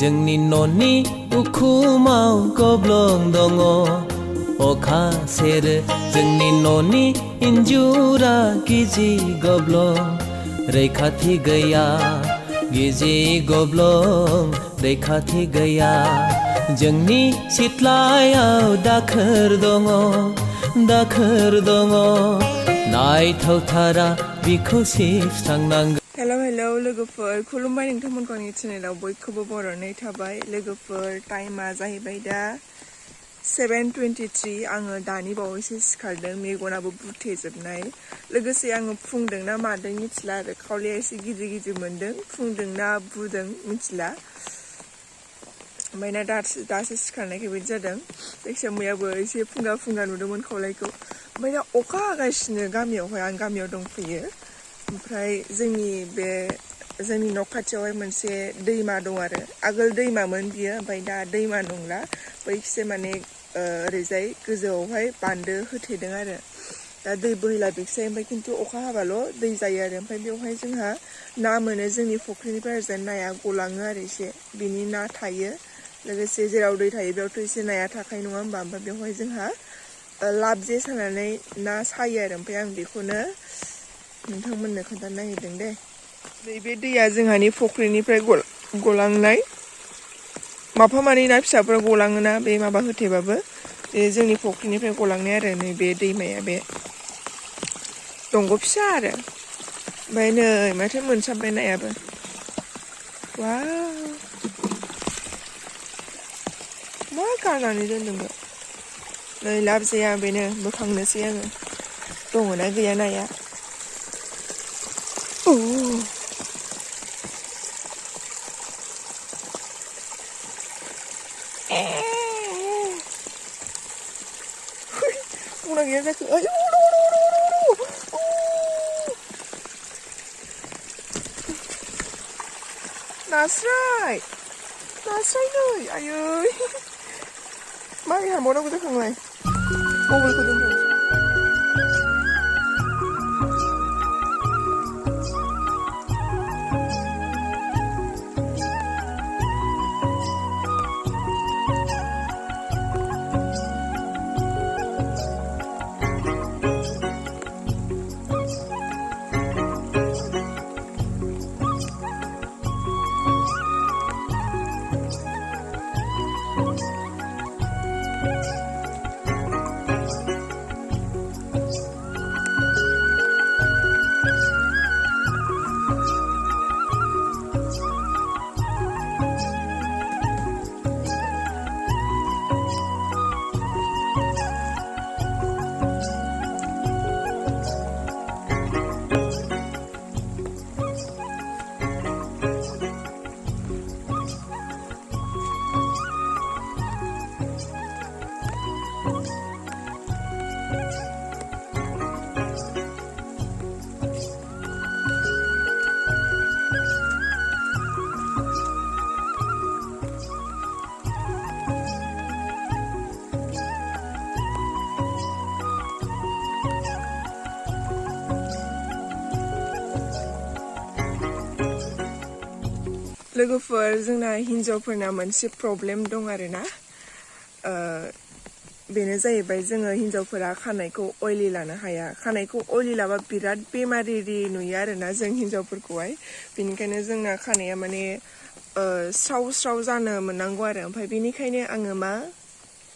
जोंनि न'नि उखुमाव गब्लं दङ अखा सेरो जोंनि न'नि इन्जुरा गिजि गब्लं रैखाथि गैया गिजि गब्लं रैखाथि गैया जोंनि सिथ्लायाव दाखोर दङ नायथावथारा बिखौ सिबस्रांनांगौ। हेलौ लोगोफोर खुलुमबाय नोंथांमोनखौ आंनि चेनेलाव बयखौबो बरायनाय थाबाय। लोगोफोर टाइमा जाहैबाय दा 7:23 आङो दानि बावैसो सिखारदों मेगनाबो बुथेजोबनाय लोगोसे आङो फुंदों ना मादों मिथिला आरो खावलाया एसे गिदिर गिदिर मोनदों फुंदों ना बुदों मिथिला ओमफ्राय ना दासो सिखारनायखाय बिदि जादों जायखिजाया मैयाबो एसे फुंगा नुदोंमोन खावलायखौ ओमफ्राय दा अखा हागासिनो गामियावहाय आं गामियाव दंफैयो ओमफ्राय जोंनि न' खाथियावहाय मोनसे दैमा दं आरो आगोल दैमामोन बियो ओमफ्राय दा दैमा नंला बैखिसे माने ओरैजाय गोजौआवहाय बान्दो होथेदों आरो दा दै बोहैला बेखिजाय ओमफ्राय खिन्थु अखा हाबाल' दै जायो आरो ओमफ्राय बेवहाय जोंहा ना मोनो जोंनि फुख्रिनिफ्राय ओरैजाय नाया गलाङो आरो एसे बिनि ना थायो लोगोसे जेराव दै थायो बेयावथ' एसे नाया थाखायो नङा होमबा ओमफ्राय बेवहाय जोंहा लाब जे सानानै ना सायो आरो ओमफ्राय आं बेखौनो नोंथांमोननो खोन्थानो नागिरदों दे नैबे दैया जोंहानि फुख्रिनिफ्राय गलांनाय माफा मानै ना फिसाफोरा गलाङोना बे माबा होथेबाबो बे जोंनि फुख्रिनिफ्राय गलांनाय आरो नैबे दैमाया बे दंग' फिसा आरो ओमफ्राय नै माथो मोनसाबबाय नायाबो वाव मा गारनानै दोनदोंबो नै लाब जाया बेनो बोखांनोसै आङो दङना गैया नाया दंना गैया जाखो नास्राय नै आयै मारै हाबावनांगौ जाखांबाय मबाइलखौ दोनथ' लोगोफोर जोंना हिन्जावफोरना मोनसे प्रब्लेम दं आरोना बेनो जाहैबाय जोङो हिन्जावफोरा खानायखौ अइलि लानो हाया खानायखौ अइलि लाबा बिराद बेमारि नुयो आरोना जों हिन्जावफोरखौहाय बेनिखायनो जोंना खानाया माने स्राव जानो मोननांगौ आरो ओमफ्राय बेनिखायनो आङो मा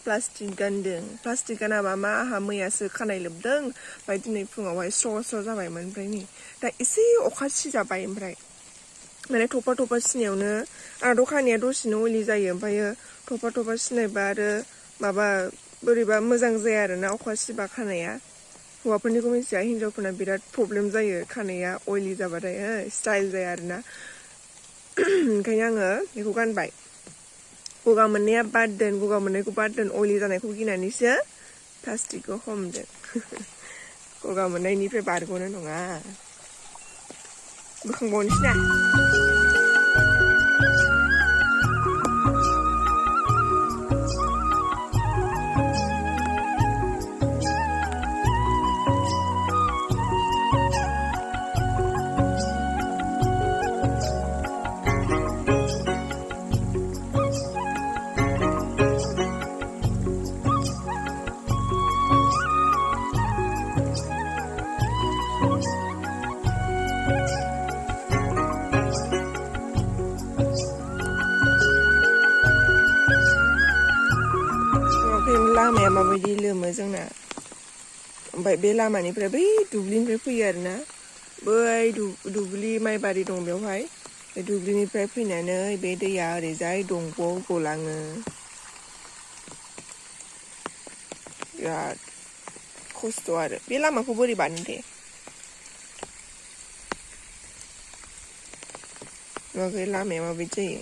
प्लास्टिक गानाबा मा आंहा मैयासो खानाय लोबदों ओमफ्राय दिनै फुङावहाय स्र' जाबायमोन ओमफ्राय नै दा एसे अखा सिजाबाय ओमफ्राय माने थफा सिनायावनो आंहाथ' खानाया दसेनो अइलि जायो ओमफ्रायो थफा सिनायबा आरो माबा बोरैबा मोजां जाया आरोना अखा सिबा खानाया हौवाफोरनिखौ मिथिया हिन्जावफोरना बिराद प्रब्लेम जायो खानाया अइलि जाबाथाय स्टाइल जाया आरोना ओंखायनो आङो बेखौ गानबाय गगा मोननायखौ बाद दोन अइलि जानायखौ गिनानैसो प्लास्टिकखौ हमदों गगा मोननायनिफ्राय बारग'नो नङा बोखांबावनोसै ना लामाया माबायदि लोमो जोंना ओमफ्राय बे लामानिफ्राय बै दुब्लिनिफ्राय फैयो आरोना बै दुब्लि माइबारि दं बेवहाय बे दुब्लिनिफ्राय फैनानै बे दैया ओरैजाय दंग'आव गलाङो बिराद खस्थ' आरो बे लामाखौ बोरै बानायदे नुवाखै लामाया माबायदि जायो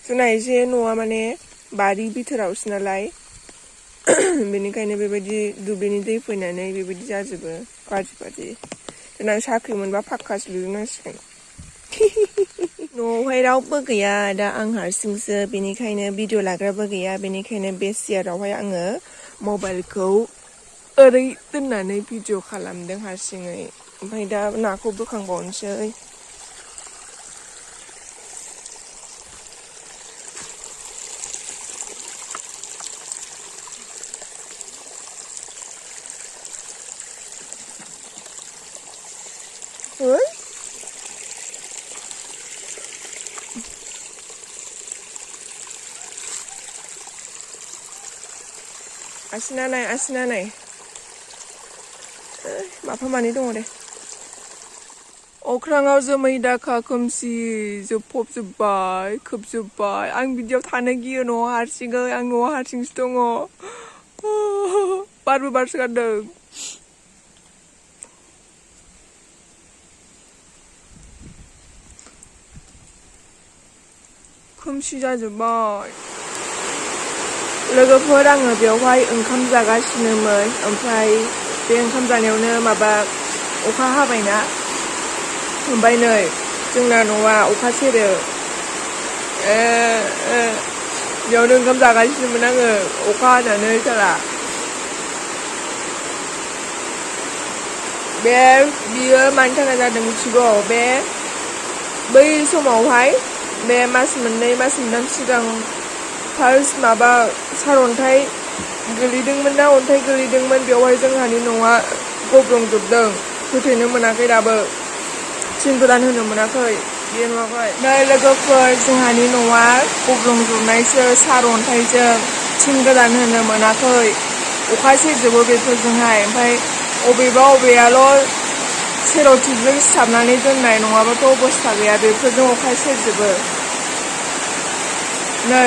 जोंना एसे न'आ माने बारि बिथोरावसो नालाय बेनिखायनो बेबायदि दुब्लिनि दै फैनानै बेबायदि जाजोबो गाज्रि देनां साख्रि मोनबा फाक्कासो लुजोबनांसिगोन न'आवहाय रावबो गैया दा आं हारसिंसो बेनिखायनो भिडिअ लाग्राबो गैया बेनिखायनो बे सियारावहाय आङो मबाइलखौ ओरै दोननानै भिडिअ खालामदों हारसिङै ओमफ्राय दा नाखौ बोखांबावनोसै आसिना नाय माफा मानै दङ दे अख्राङाव जोमै दाखा खोमसि जोबफबजोब्बाय खोबजोब्बाय आं बिदियाव थानो गियो न'आव हारसिङै आं न'आव हारसिंसो दङ बारबो बारसोगारदों खोमसि जाजोब्बाय लोगोफोर आङो बेवहाय ओंखाम जागासिनोमोन ओमफ्राय बे ओंखाम जानायावनो माबा अखा हाबायना ओमफ्राय नै जोंना न'आ अखा सेरो बेयावनो ओंखाम जागासिनोमोन आङो अखा हानानै सारा बियो मानि थाखाय जादों मिथिगौ बे बै समावहाय बे मास मोननै मास मोनथाम सिगां फार्स्ट माबा सारअन्थाइ गोलैदोंमोन ना अन्थाइ गोलैदोंमोन बेवहाय जोंहानि न'आ गब्लंजोबदों होथेनो मोनाखै दाबो थिं गोदान होनो मोनाखै बे नुवाखै नै लोगोफोर जोंहानि न'आ गब्लंजोबनायसो सारअन्थाइजों थिं गोदान होनो मोनाखै अखा सेरजोबो बेफोरजोंहाय ओमफ्राय अबेयाल' सेर'टिपजों सिथाबनानै दोननाय नङाबाथ' अबस्था गैया बेफोरजों अखा सेरजोबो नै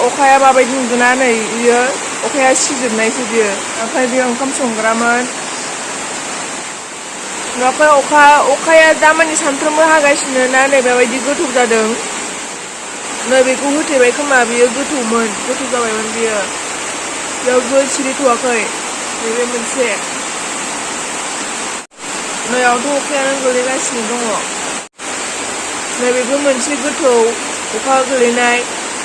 अखाया माबायदि नुदोंना नै बियो अखाया सिजोबनायसो बियो ओमफ्राय बेयो ओंखाम संग्रामोन ओमफ्राय अखाया दामानि सानफ्रोमबो हागासिनो ना नै बेबायदि गोथौ जादों नै बेखौ होथेबाय खोमा बियो गोथौ जाबायमोन बियो बेयावबो सिरिथ'वाखै नैबे मोनसे नैयावथ' अखायानो गोलैगासिनो दङ नैबेबो मोनसे गोथौ अखा गोलैनाय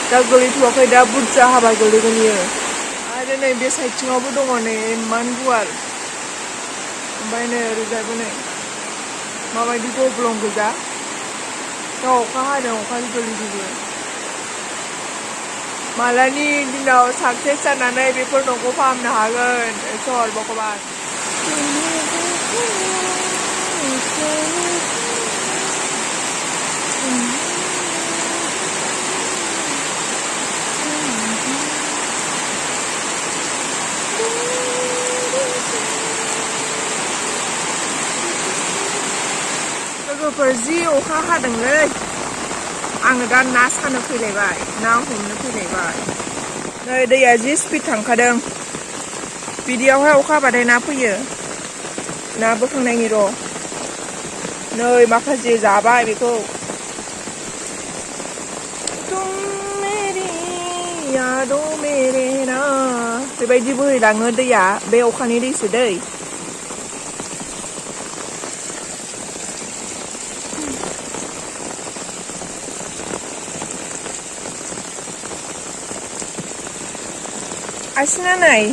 दा गोलैथ'वाखै दा बुरजा हाबा गोलैगोन बियो आरो नै बे साइडथिङावबो दङ नै इमान गुवार ओमफ्राय नै ओरैजायबो नै माबायदि गब्लं गोजा दा अखा हादों अखानि गोलैजोबो मालानि दिनाव साक्सेस जानानै बेफोर न'खौ फाहामनो हागोन इसोर भगबान लोगोफोर जि अखा हादोंलै आङो दा ना सानो फैलायबाय ना हमनो फैलायबाय नै दैया जि स्पिड थांखादों बिदियावहाय अखा हाबाथाय ना फैयो ना बोखांनायनि र' नै माखासे जाबाय बेखौ बेबायदि बोहैलाङो दैया बे अखानि दैसो दै आसिना नाय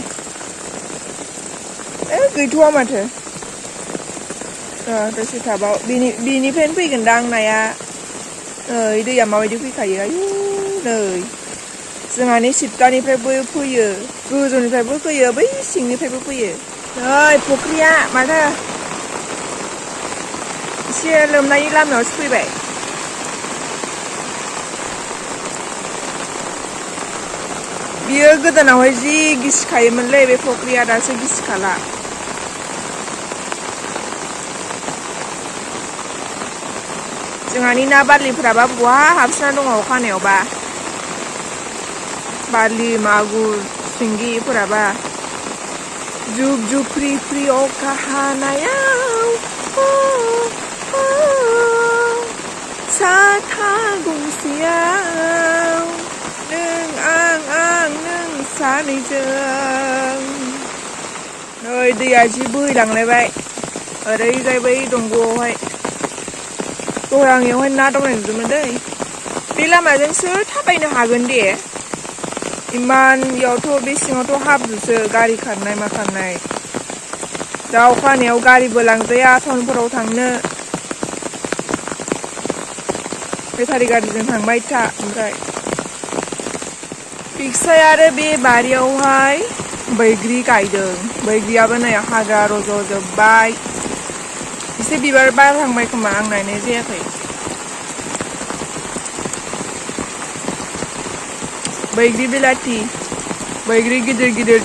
गैथ'वा माथो दसे थाबाव बिनिफ्रायनो फैगोनदां नाया नै दैया माबायदि फैखायो आयु नै जोंहानि सिथ्लानिफ्रायबो फैयो गोजौनिफ्रायबो फैयो बै सिंनिफ्रायबो फैयो नै फुख्रिया माथो एसे लोमनायनि लामायावसो फैबाय बियो गोदानावहाय जि गिसिखायोमोनलै बे फख्रिया दासो गिसिखाला जोंहानि ना बारलिफोराबा बहा हाबसोना दङ अखा हानायावबा बारलि मागुर सिंगिफोराबा जुब जुब फ्रि फ्रि अखा हानायाव साथा गंसेयाव नों आं नों सानैजों नै दैया जि बोहैलांलायबाय ओरैजाय बै दंग'आवहाय दहाय आं बेयावहाय ना दावनाय नुदोंमोन दै बे लामाजोंसो थाबायनो हागोन दे इमान बेयावथ' बे सिङावथ' हाब्रुसो गारि खारनाय मा खारनाय दा अखा हानायाव गारिबो लांजाया टाउनफोराव थांनो बेटारि गारिजों थांबाय था ओमफ्राय बिक्साया आरो बे बारियावहाय बैग्रि गायदों बैग्रियाबो नै हाग्रा रज'जोब्बाय एसे बिबार बारहांबाय खोमा आं नायनाय जायाखै बैग्रि बिलाथि बैग्रि गिदिर गिदिर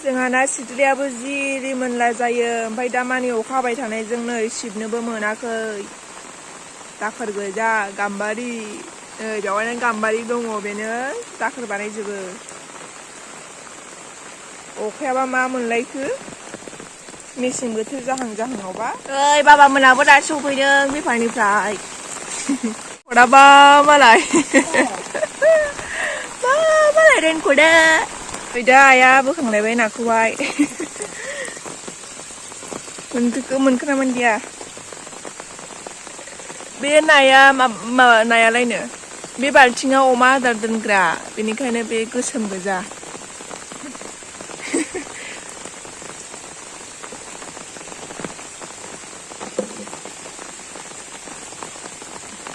जोंहा ना सिथ्रियाबो जि रिमोनला जायो ओमफ्राय दा मानि अखा हाबाय थानायजों नै सिबनोबो मोनाखै दाखोर गोजा गाम्बारि बेवहायनो गाम्बारि दङ बेनो दाखोर बानायजोबो अखायाबा मा मोनलायखो मेसें बोथोर जाहांआवबा ओइ बाबा मोनाबो दासो सफैदों बेफारनिफ्राय खदाबा मालाय मालाय रेनख'दा दा आइया बोखांलायबाय नाखौहाय मोनखोना मोनदिया बे नाया नायालायनो बे बाल्थिङाव अमा आदार दोनग्रा बेनिखायनो बे गोसोम गोजा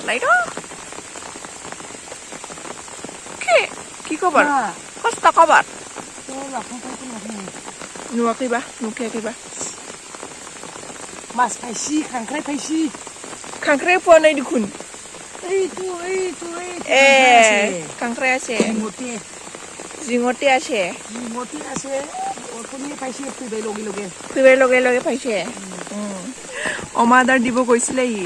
Later? Ki kabar? Kasta kabar? Nuwakiba? Nukiyakiba? Mas paisi, kangkrai paisi. Kangkrai apa nai dukun? Itu. Kangkrai ase. Jingote. Jingote ase. Jingote ase. Otoni paisi fui bai loge. Fui bai loge paisi. Oma dar dibo koisile hi.